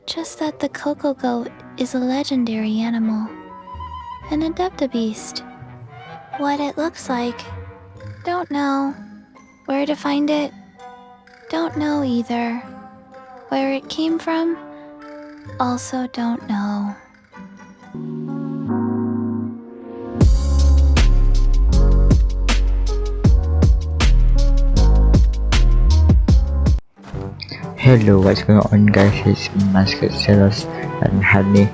Just that the cocogoat is a legendary animal, an adepta beast. What it looks like, don't know. Where to find it, don't know either. Where it came from, also don't know. Hello, what's going on guys? It's me, Masked Selos, dan hari ni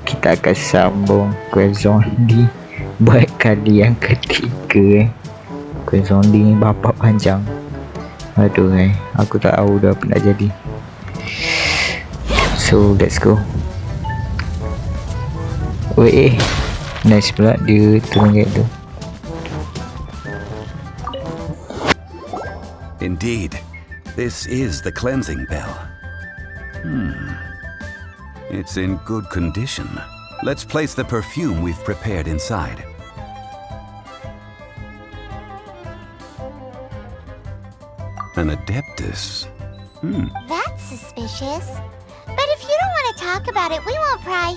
kita akan sambung quest zombie buat kali yang ketiga. Quest zombie ni berapa panjang? Aduh aku tak tahu dah apa nak jadi. So let's go. Weh, nice pula dia turun kat tu. Indeed. This is the cleansing bell. It's in good condition. Let's place the perfume we've prepared inside. An adeptus. That's suspicious. But if you don't want to talk about it, we won't pry.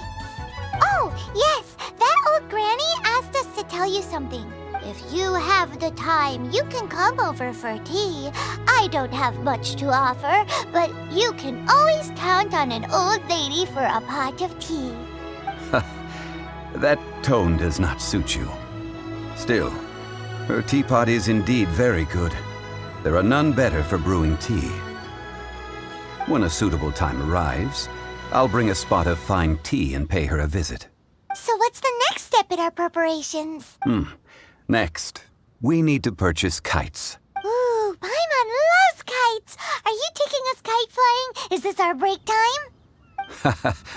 Oh, yes, that old granny asked us to tell you something. If you have the time, you can come over for tea. I don't have much to offer, but you can always count on an old lady for a pot of tea. That tone does not suit you. Still, her teapot is indeed very good. There are none better for brewing tea. When a suitable time arrives, I'll bring a spot of fine tea and pay her a visit. So what's the next step in our preparations? Next, we need to purchase kites. Ooh, Paimon loves kites! Are you taking us kite flying? Is this our break time?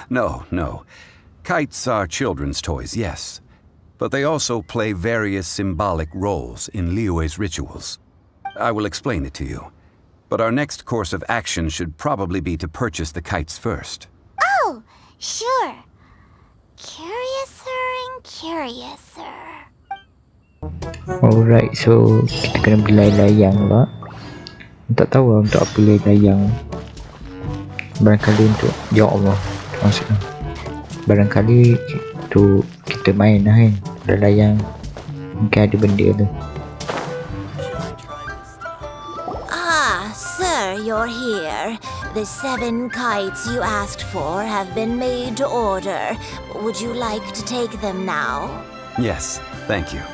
No. Kites are children's toys, yes. But they also play various symbolic roles in Liyue's rituals. I will explain it to you. But our next course of action should probably be to purchase the kites first. Oh, sure. Curiouser and curiouser. Alright, so kita kena beli layang pula. Tak tahu lah untuk apa layang. Barangkali untuk, ya Allah, maksudnya barangkali untuk kita main lah kan. Ada layang, mungkin ada benda tu. Ah, sir, you're here. The 7 kites you asked for have been made to order. Would you like to take them now? Yes, thank you.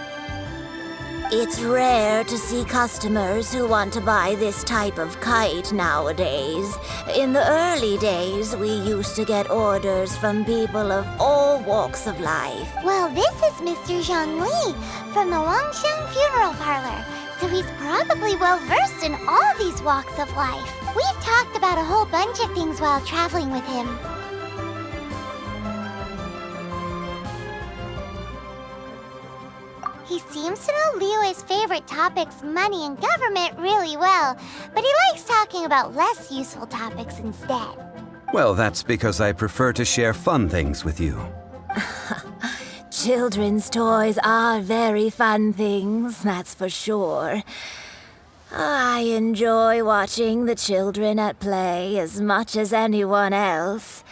It's rare to see customers who want to buy this type of kite nowadays. In the early days, we used to get orders from people of all walks of life. Well, this is Mr. Zhongli from the Wangsheng Funeral Parlor, so he's probably well-versed in all these walks of life. We've talked about a whole bunch of things while traveling with him. He seems to know Liyue's favorite topics, money and government, really well, but he likes talking about less useful topics instead. Well, that's because I prefer to share fun things with you. Children's toys are very fun things, that's for sure. I enjoy watching the children at play as much as anyone else.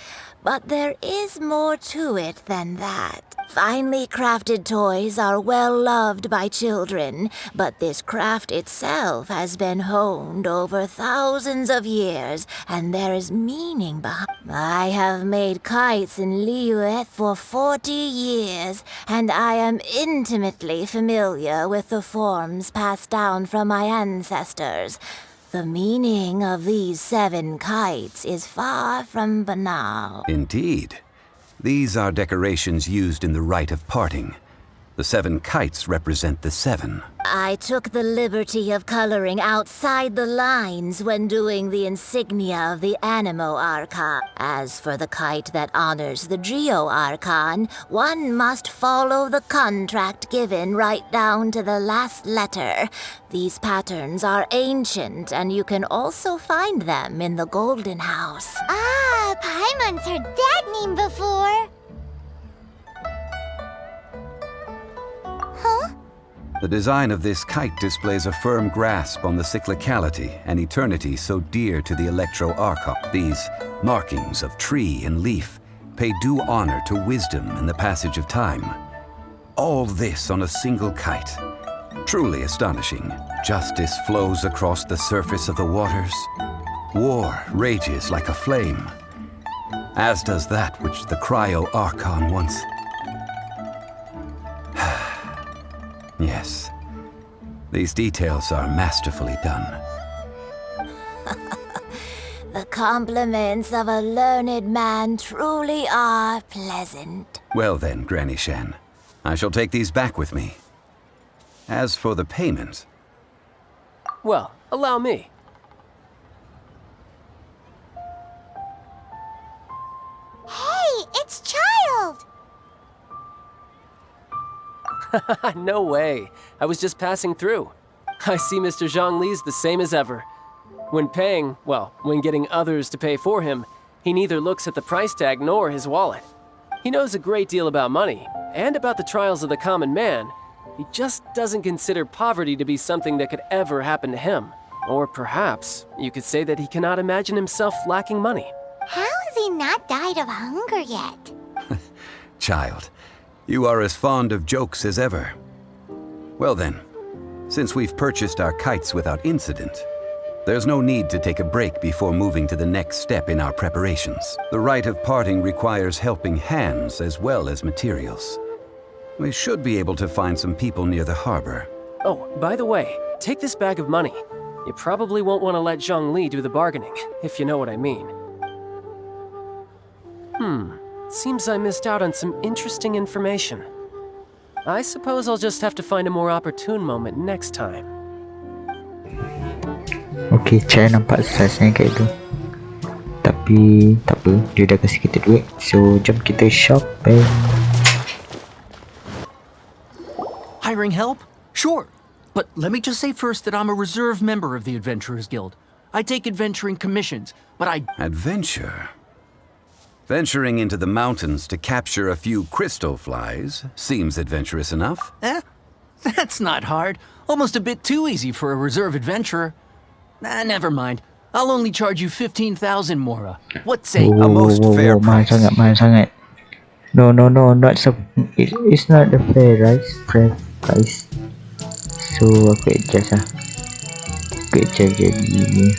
But there is more to it than that. Finely crafted toys are well loved by children, but this craft itself has been honed over thousands of years, and there is meaning behind. I have made kites in Liyue for 40 years, and I am intimately familiar with the forms passed down from my ancestors. The meaning of these 7 kites is far from banal. Indeed. These are decorations used in the rite of parting. The 7 kites represent the 7. I took the liberty of coloring outside the lines when doing the insignia of the Animo Archon. As for the kite that honors the Geo Archon, one must follow the contract given right down to the last letter. These patterns are ancient, and you can also find them in the Golden House. Ah, Paimon's heard that name before. Huh? The design of this kite displays a firm grasp on the cyclicality and eternity so dear to the Electro-Archon. These markings of tree and leaf pay due honor to wisdom and the passage of time. All this on a single kite. Truly astonishing. Justice flows across the surface of the waters. War rages like a flame, as does that which the Cryo-Archon once... Yes, these details are masterfully done. The compliments of a learned man truly are pleasant. Well then, Granny Shan, I shall take these back with me. As for the payment... Well, allow me. Hey, it's Child! No way. I was just passing through. I see Mr. Zhongli's the same as ever. When paying, well, when getting others to pay for him, he neither looks at the price tag nor his wallet. He knows a great deal about money, and about the trials of the common man. He just doesn't consider poverty to be something that could ever happen to him. Or perhaps, you could say that he cannot imagine himself lacking money. How has he not died of hunger yet? Child, you are as fond of jokes as ever. Well then, since we've purchased our kites without incident, there's no need to take a break before moving to the next step in our preparations. The rite of parting requires helping hands as well as materials. We should be able to find some people near the harbor. Oh, by the way, take this bag of money. You probably won't want to let Zhongli do the bargaining, if you know what I mean. Seems I missed out on some interesting information. I suppose I'll just have to find a more opportune moment next time. Okay, Chai nampak susahnya kat itu. Tapi tak apa, dia dah kasih kita duit. So, jom kita shopping. Hiring help? Sure. But let me just say first that I'm a reserve member of the Adventurers Guild. I take adventuring commissions, but I... Adventure? Venturing into the mountains to capture a few crystal flies seems adventurous enough. That's not hard. Almost a bit too easy for a reserve adventurer. Never mind. I'll only charge you 15,000 Mora. What say? A most fair price. Mahal sangat. No, not so. It's not the fair price. So aku adjust lah. Aku adjust jadi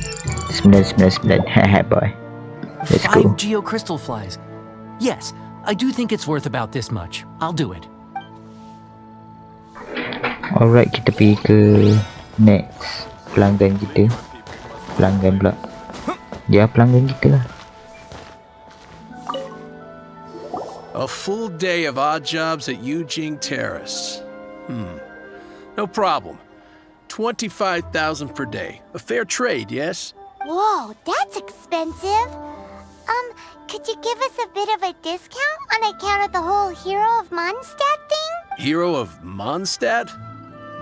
999. Haha boy. Let's go. 5 geocrystal flies. Yes, I do think it's worth about this much. I'll do it. Alright, kita pergi ke next pelanggan kita. Pelanggan pula. Dia pelanggan kita lah. A full day of odd jobs at Yujing Terrace. No problem. 25,000 per day. A fair trade, yes? Whoa, that's expensive. Could you give us a bit of a discount on account of the whole Hero of Mondstadt thing? Hero of Mondstadt?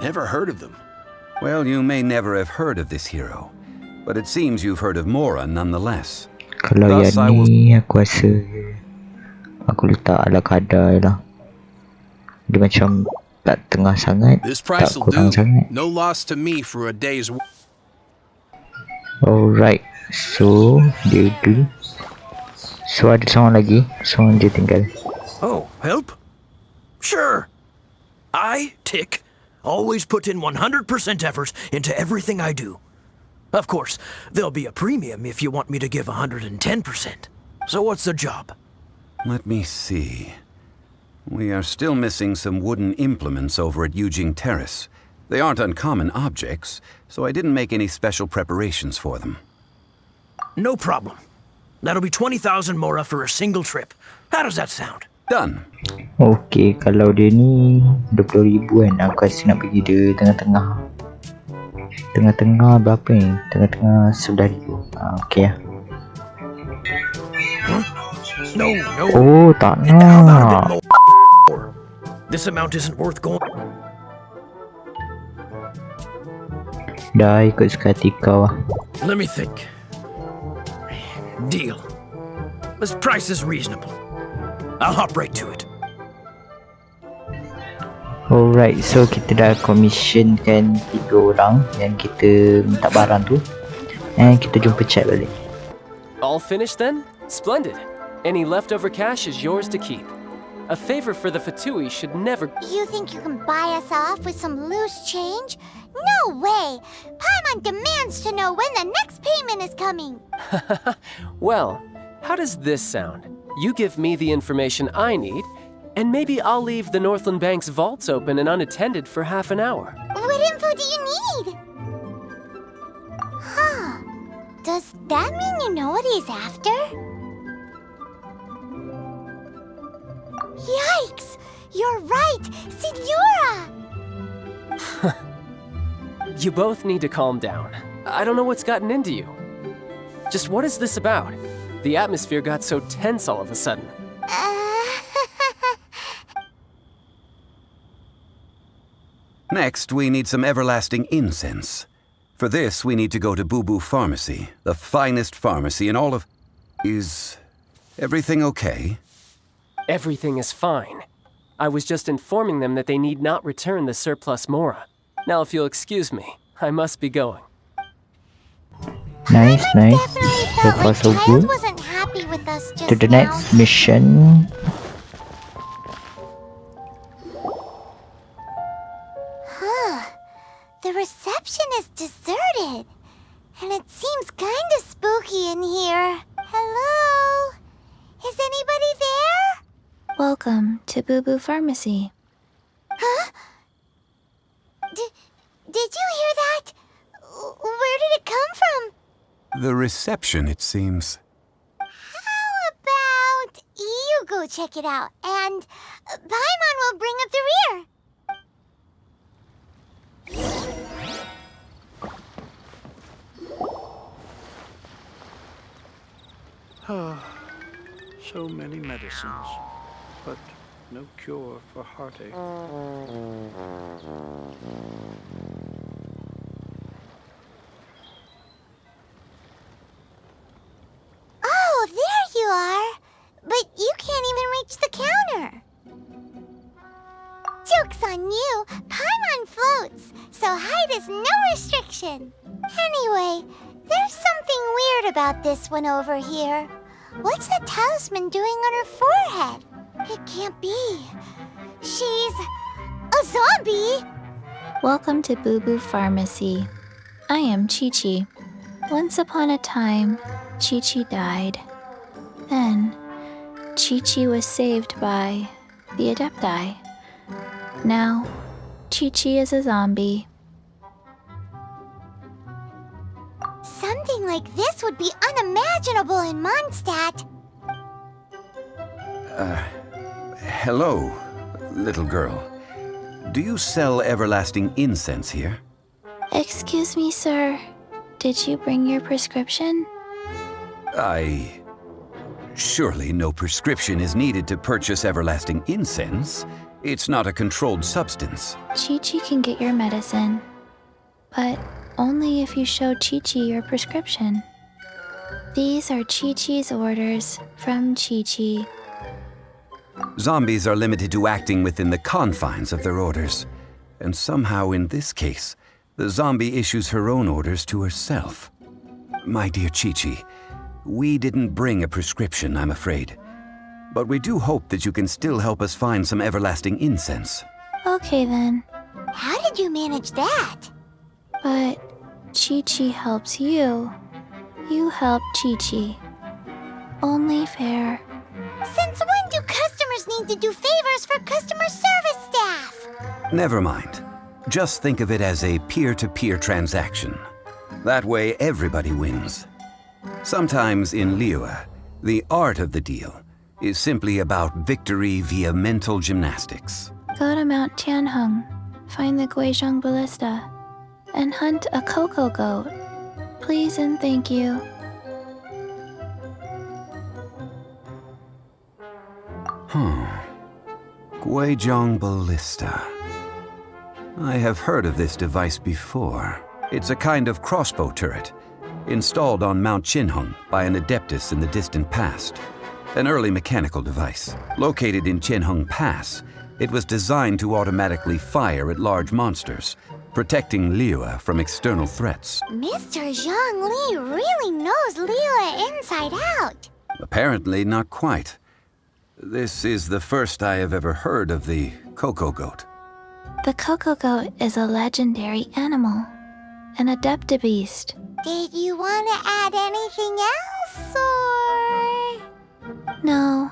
Never heard of them. Well, you may never have heard of this hero, but it seems you've heard of Mora nonetheless. Kalau Thus, I yang will... ni aku rasa aku letak ala kadar lah. Dia macam tak tengah sangat, This tak price will kurang do. sangat. No loss to me for a day's work. Alright, so dia tu. So ada seorang lagi, seorang dia tinggal. Oh, help? Sure. I, Tick, always put in 100% effort into everything I do. Of course, there'll be a premium if you want me to give 110%. So what's the job? Let me see. We are still missing some wooden implements over at Yujing Terrace. They aren't uncommon objects, so I didn't make any special preparations for them. No problem. That'll be 20,000 Mora for a single trip. How does that sound? Done. Okay, kalau dia ni 20,000 kan, aku rasa nak pergi dia tengah-tengah. Tengah-tengah berapa ni? Tengah-tengah 11,000. Okay lah. Huh? No. Oh, tak How about a bit nak. more? This amount isn't worth going. Dah ikut suka hati kau lah. Let me think. Deal. This price is reasonable. I'll hop right to it. Alright, so kita dah commissionkan 3 orang yang kita minta barang tu. And kita jumpa chat balik. All finished then? Splendid. Any leftover cash is yours to keep. A favor for the Fatui should never... You think you can buy us off with some loose change? No way! Paimon demands to know when the next payment is coming. Well, how does this sound? You give me the information I need, and maybe I'll leave the Northland Bank's vaults open and unattended for half an hour. What info do you need? Huh. Does that mean you know what he's after? Yikes! You're right! Signora! You both need to calm down. I don't know what's gotten into you. Just what is this about? The atmosphere got so tense all of a sudden. Next, we need some everlasting incense. For this, we need to go to Boo Boo Pharmacy, the finest pharmacy in all of... Is everything okay? Everything is fine. I was just informing them that they need not return the surplus Mora. Now, if you'll excuse me, I must be going. Nice. Definitely So felt far like so Child good. wasn't happy with us just To the now. next mission. The reception is deserted. And it seems kinda spooky in here. Hello? Is anybody there? Welcome to Boo Boo Pharmacy. Huh? Did you hear that? Where did it come from? The reception, it seems. How about you go check it out, and Paimon will bring up the rear. So many medicines, but no cure for heartache. Oh, there you are. But you can't even reach the counter. Joke's on you. Paimon floats, so height is no restriction. Anyway, there's something weird about this one over here. What's the talisman doing on her forehead? It can't be. She's a zombie. Welcome to Boo Boo Pharmacy. I am Qiqi. Once upon a time, Qiqi died. Then, Qiqi was saved by the Adepti. Now, Qiqi is a zombie. Something like this would be unimaginable in Mondstadt. Hello, little girl. Do you sell everlasting incense here? Excuse me, sir. Did you bring your prescription? Surely no prescription is needed to purchase everlasting incense. It's not a controlled substance. Qiqi can get your medicine, but only if you show Qiqi your prescription. These are Qiqi's orders from Qiqi. Zombies are limited to acting within the confines of their orders. And somehow in this case, the zombie issues her own orders to herself. My dear Qiqi, we didn't bring a prescription, I'm afraid. But we do hope that you can still help us find some everlasting incense. Okay then, How did you manage that? but Qiqi helps you. You help Qiqi. Only fair. Since when do customers need to do favors for customer service staff? Never mind. Just think of it as a peer-to-peer transaction. That way everybody wins. Sometimes in Liyue, the art of the deal is simply about victory via mental gymnastics. Go to Mount Tianheng, find the Guizhong Ballista, and hunt a cocogoat. Please and thank you. Guizhong Ballista. I have heard of this device before. It's a kind of crossbow turret, installed on Mount Qinheng by an adeptus in the distant past. An early mechanical device. Located in Qinheng Pass, It was designed to automatically fire at large monsters, protecting Liyue from external threats. Mr. Zhongli really knows Liyue inside out. Apparently not quite. This is the first I have ever heard of the cocogoat. The cocogoat is a legendary animal, an adepta beast. Did you want to add anything else, or...? No,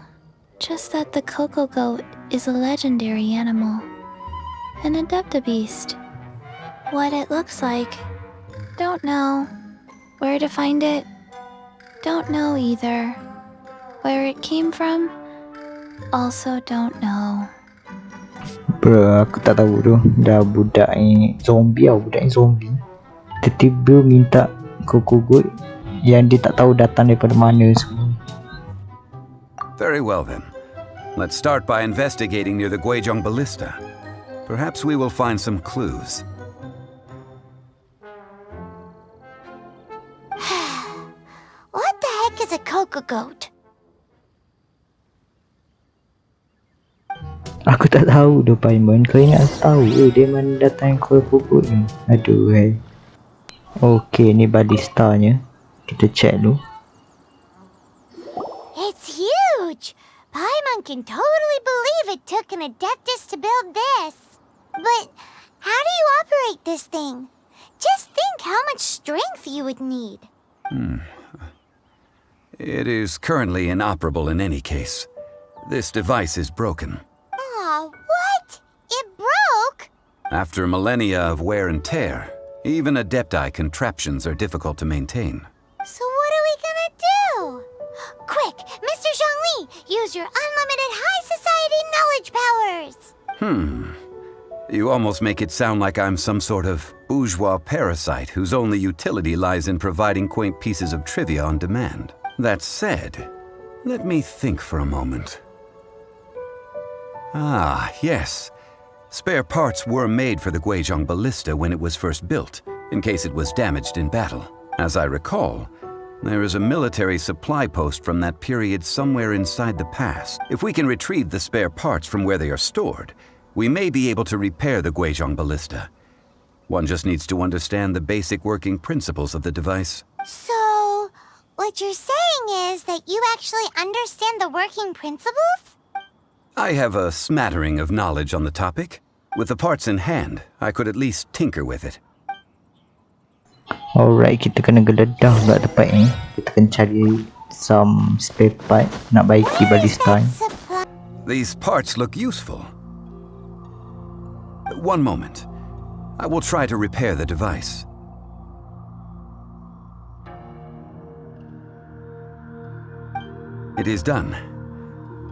just that the cocogoat is a legendary animal, an adepta beast. What it looks like, don't know. Where to find it, don't know either. Where it came from, also don't know. Bro, aku tak tahu tu. Dah budak ni zombie lah, budak ni zombie. Tiba-tiba minta cocogoat yang dia tak tahu datang daripada mana semua. Very well then. Let's start by investigating near the Guizhong Ballista. Perhaps we will find some clues. What the heck is a cocogoat? Aku tak tahu dah Paimon. Kau ingat tahu dia mana datang cocogoat ni. Aduh hai. Okey, ni balistanya. Kita check dulu. It's huge! Paimon can totally believe it took an adeptus to build this. But how do you operate this thing? Just think how much strength you would need. It is currently inoperable in any case. This device is broken. Aw, what? It broke? After millennia of wear and tear, even adepti contraptions are difficult to maintain. So what are we gonna do? Quick, Mr. Zhongli, use your unlimited high society knowledge powers! You almost make it sound like I'm some sort of bourgeois parasite whose only utility lies in providing quaint pieces of trivia on demand. That said, let me think for a moment. Ah, yes. Spare parts were made for the Guizhong Ballista when it was first built, in case it was damaged in battle. As I recall, there is a military supply post from that period somewhere inside the pass. If we can retrieve the spare parts from where they are stored, we may be able to repair the Guizhong Ballista. One just needs to understand the basic working principles of the device. So, what you're saying is that you actually understand the working principles? I have a smattering of knowledge on the topic. With the parts in hand, I could at least tinker with it. Alright, kita kena geledah pula tempat ni. Kita kena cari some spare part nak baiki balista ni. These parts look useful. One moment. I will try to repair the device. It is done.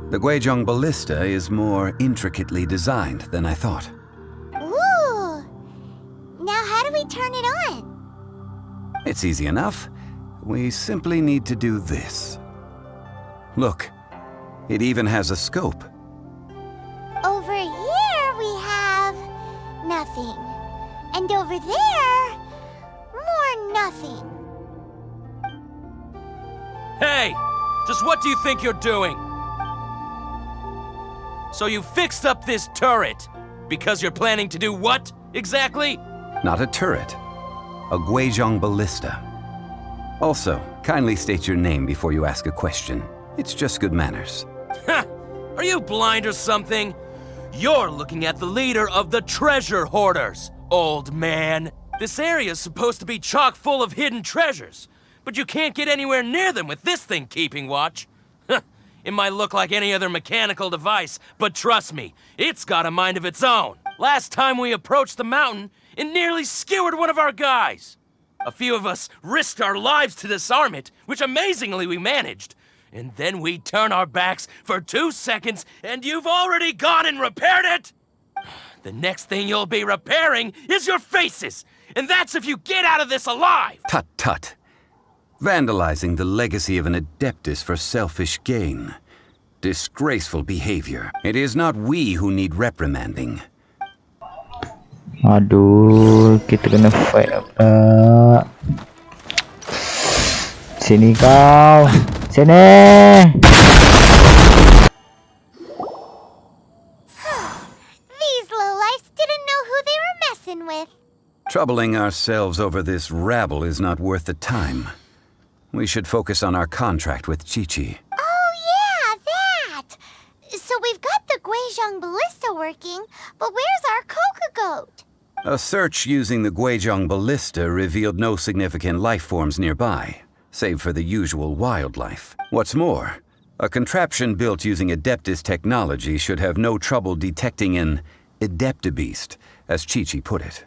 The Guizhong Ballista is more intricately designed than I thought. Ooh! Now how do we turn it on? It's easy enough. We simply need to do this. Look, it even has a scope. Over here we have... nothing. And over there... more nothing. Hey! Just what do you think you're doing? So you fixed up this turret because you're planning to do what, exactly? Not a turret. A Guizhong Ballista. Also, kindly state your name before you ask a question. It's just good manners. Ha! Are you blind or something? You're looking at the leader of the treasure hoarders, old man. This area's supposed to be chock full of hidden treasures, but you can't get anywhere near them with this thing keeping watch. It might look like any other mechanical device, but trust me, it's got a mind of its own. Last time we approached the mountain, it nearly skewered one of our guys. A few of us risked our lives to disarm it, which amazingly we managed. And then we turn our backs for 2 seconds, and you've already gone and repaired it? The next thing you'll be repairing is your faces, and that's if you get out of this alive! Tut tut. Vandalizing the legacy of an adeptus for selfish gain. Disgraceful behavior. It is not we who need reprimanding. Aduh, kita kena fight apa? Sini kau. Sini. Troubling ourselves over this rabble is not worth the time. We should focus on our contract with Qiqi. Oh yeah, that! So we've got the Guizhong ballista working, but where's our cocogoat? A search using the Guizhong ballista revealed no significant life forms nearby, save for the usual wildlife. What's more, a contraption built using Adeptus technology should have no trouble detecting an Adeptabeast, as Qiqi put it.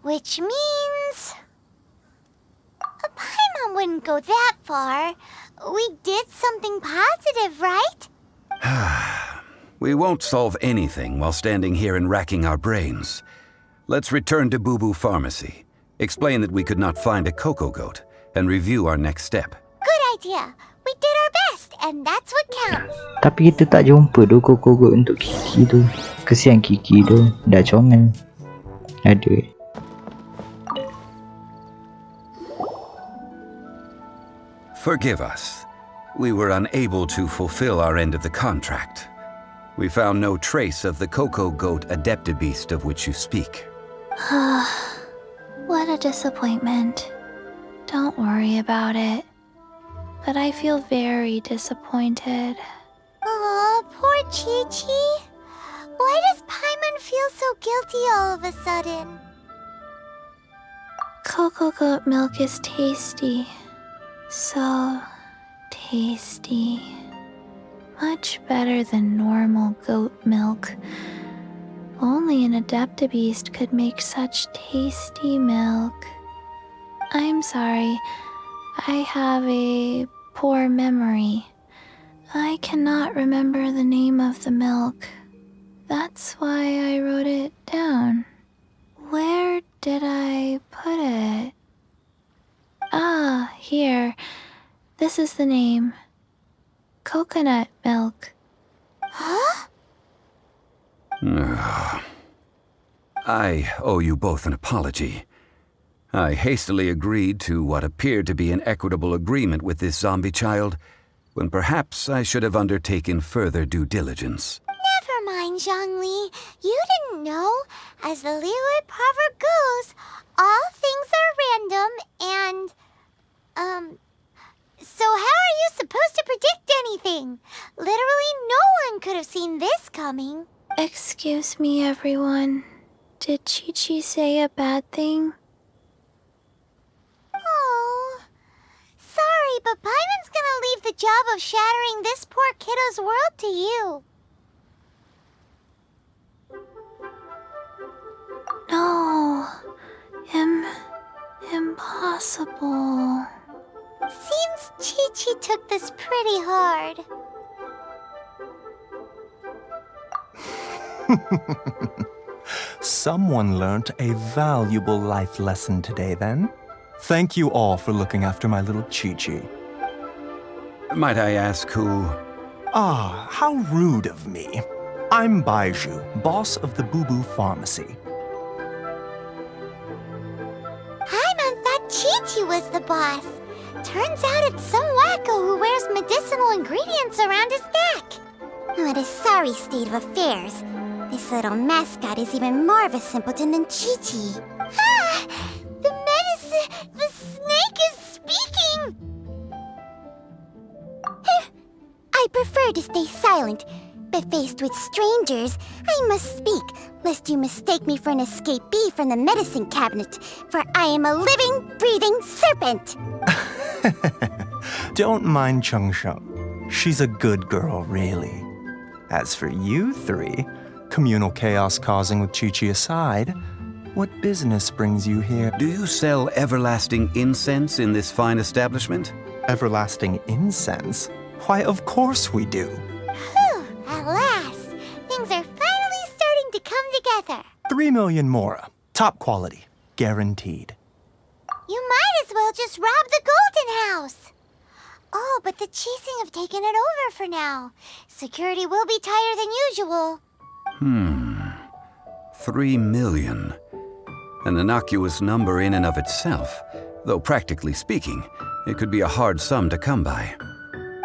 Which means... A Paimon wouldn't go that far. We did something positive, right? We won't solve anything while standing here and racking our brains. Let's return to Boo Boo Pharmacy, explain that we could not find a cocogoat, and review our next step. Good idea. We did our best, and that's what counts. Tapi kita tak jumpa tu cocogoat untuk Qiqi tu. Kesian Qiqi tu, dah comel. Aduh. Forgive us. We were unable to fulfill our end of the contract. We found no trace of the cocogoat Adeptabeast of which you speak. What a disappointment. Don't worry about it. But I feel very disappointed. Aw, poor Qiqi. Why does Paimon feel so guilty all of a sudden? Cocogoat milk is tasty. So tasty. Much better than normal goat milk. Only an Adeptabeast could make such tasty milk. I'm sorry. I have a poor memory. I cannot remember the name of the milk. That's why I wrote it down. Where did I put it? Ah, here. This is the name. Coconut milk. Huh? I owe you both an apology. I hastily agreed to what appeared to be an equitable agreement with this zombie child, when perhaps I should have undertaken further due diligence. Never mind, Zhongli. You didn't know. As the Liyue proverb goes, all things are random and... So how are you supposed to predict anything? Literally no one could have seen this coming. Excuse me, everyone. Did Qiqi say a bad thing? Oh, sorry, but Paimon's gonna leave the job of shattering this poor kiddo's world to you. No. Impossible. Seems Qiqi took this pretty hard. Someone learnt a valuable life lesson today, then. Thank you all for looking after my little Qiqi. Might I ask who... Ah, how rude of me. I'm Baiju, boss of the Boo Boo Pharmacy. Paimon thought Qiqi was the boss. Turns out it's some wacko who wears medicinal ingredients around his neck. What a sorry state of affairs. This little mascot is even more of a simpleton than Qiqi. Ah! The snake is speaking! I prefer to stay silent, but faced with strangers, I must speak, lest you mistake me for an escapee from the medicine cabinet, for I am a living, breathing serpent! Don't mind Chengsheng. She's a good girl, really. As for you three, communal chaos causing with Qiqi aside, what business brings you here? Do you sell everlasting incense in this fine establishment? Everlasting incense? Why, of course we do. Whew, at last! Things are finally starting to come together. 3 million mora. Top quality. Guaranteed. You might as well just rob the Golden House! Oh, but the Qixing have taken it over for now. Security will be tighter than usual. 3 million. An innocuous number in and of itself, though practically speaking, it could be a hard sum to come by.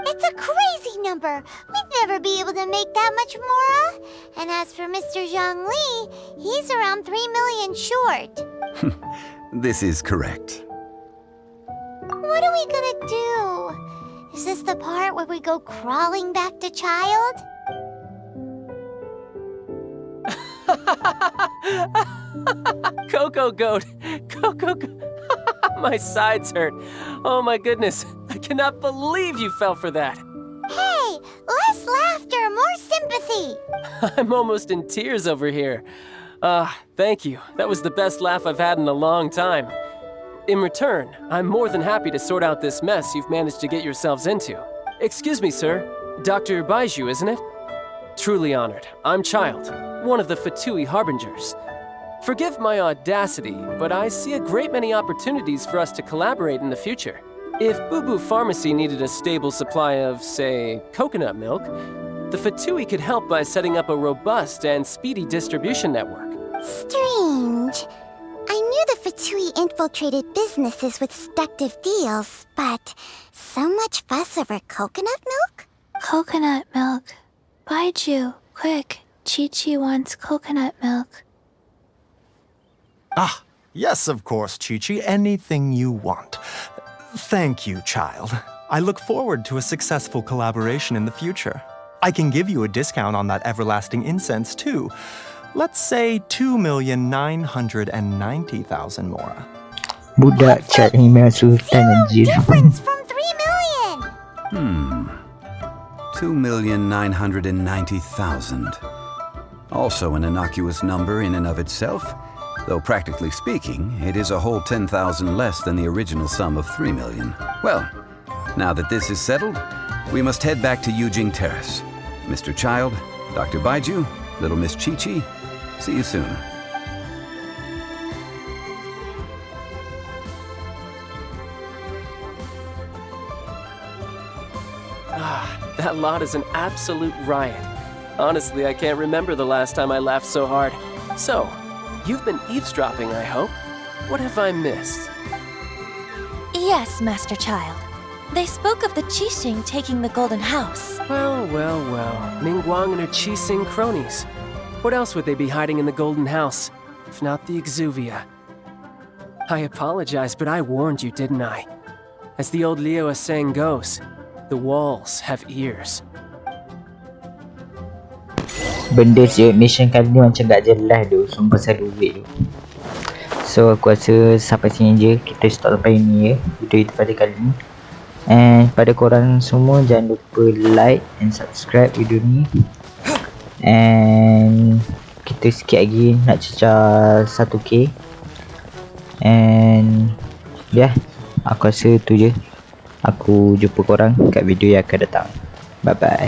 It's a crazy crazy number. We'd never be able to make that much, Mora. And as for Mr. Zhongli, he's around 3 million short. This is correct. What are we gonna do? Is this the part where we go crawling back to child? Cocogoat! My sides hurt. Oh my goodness. I cannot believe you fell for that. Hey, less laughter, more sympathy. I'm almost in tears over here. Thank you. That was the best laugh I've had in a long time. In return, I'm more than happy to sort out this mess you've managed to get yourselves into. Excuse me, sir. Dr. Baiju, isn't it? Truly honored. I'm Child, one of the Fatui Harbingers. Forgive my audacity, but I see a great many opportunities for us to collaborate in the future. If Boo Boo Pharmacy needed a stable supply of, say, coconut milk, the Fatui could help by setting up a robust and speedy distribution network. Strange. I knew the Fatui infiltrated businesses with seductive deals, but so much fuss over coconut milk? Coconut milk. Baiju, quick. Qiqi wants coconut milk. Ah, yes, of course, Qiqi. Anything you want. Thank you, child. I look forward to a successful collaboration in the future. I can give you a discount on that everlasting incense, too. Let's say 2,990,000 Mora. Budak chat email Sultan anjir. Difference from 3 million. 2,990,000. Also an innocuous number in and of itself, though practically speaking, it is a whole 10,000 less than the original sum of 3 million. Well, now that this is settled, we must head back to Yujing Terrace. Mr. Child, Dr. Baiju, little Miss Qiqi, see you soon. That lot is an absolute riot. Honestly, I can't remember the last time I laughed so hard. So, you've been eavesdropping, I hope. What have I missed? Yes, Master Child. They spoke of the Qixing taking the Golden House. Well. Mingguang and her Qixing cronies. What else would they be hiding in the Golden House, if not the Exuvia? I apologize, but I warned you, didn't I? As the old Liyue saying goes, the walls have ears. Benda siap mission kali ni macam tak jelas tu. Sumpah pasal duit tu. So aku rasa sampai sini je. Kita stop sampai ni ya, video kita pada kali ni. And pada korang semua, jangan lupa like and subscribe video ni. And kita sikit lagi nak cecah 1k. And yeah, aku rasa tu je. Aku jumpa korang kat video yang akan datang. Bye bye.